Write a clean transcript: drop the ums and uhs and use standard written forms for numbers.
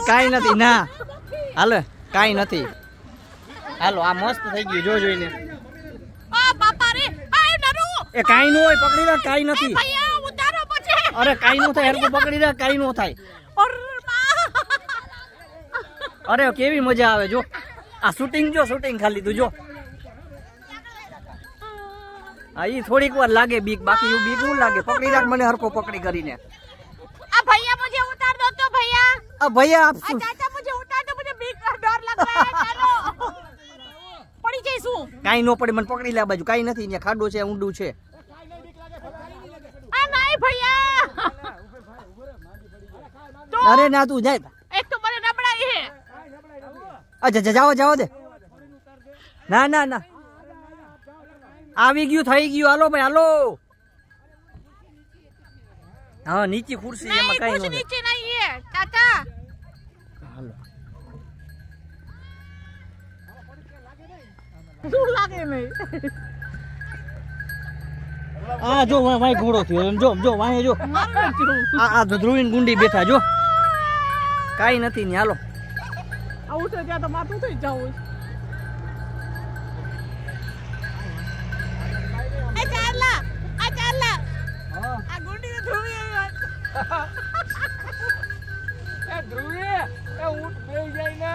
કાઈ નથી ના હાલો કાઈ નથી હાલો આ મસ્ત થઈ ગયું જો જોઈને ઓ બાપા રે આ નરુ એ કાઈ નો હોય પકડી રાખ કાઈ નથી ભૈયા ઉતારો પછી અરે કાઈ નો થાય હરકું પકડી રાખ કાઈ નો થાય અરે કેવી મજા આવે જો આ શૂટિંગ જો શૂટિંગ ખાલી તું જો આ ઈ થોડીક વાર લાગે બીક બાકી એવું બીક નું લાગે પકડી રાખ મને હરકો પકડી કરીને आ भैया मुझे उतार दो तो भैया भैया आप चाचा मुझे उतार दो मुझे बीक का डर लग रहा है चलो पड़ी जईसू काई नो पड़े मन पकड़ी લે બાજુ કાઈ નથી ને ખાડો છે ઊંડું છે आ नहीं भैया तो अरे ना तू जाए एक तो बड़े नबड़ा ही है अच्छा जाओ जाओ दे ना ना ना આવી ગયું થઈ ગયું હાલો ભાઈ હાલો हाँ नीचे कुर्सी है मकाई कुछ नीचे नहीं है चाचा हेलो दूर लागे नहीं आ जो वहां घोड़ो थयो जो जो वहां जो आ ધ્રુવીન ગુંડી બેઠા જો કાઈ નથી ને હાલો આવું છે ત્યાં તો માથું થઈ જાવું એ ચાલા આ ગુંડી ને ધ્રુવી એ ધ્રુવી એ ઊંટ બેહી જાય ને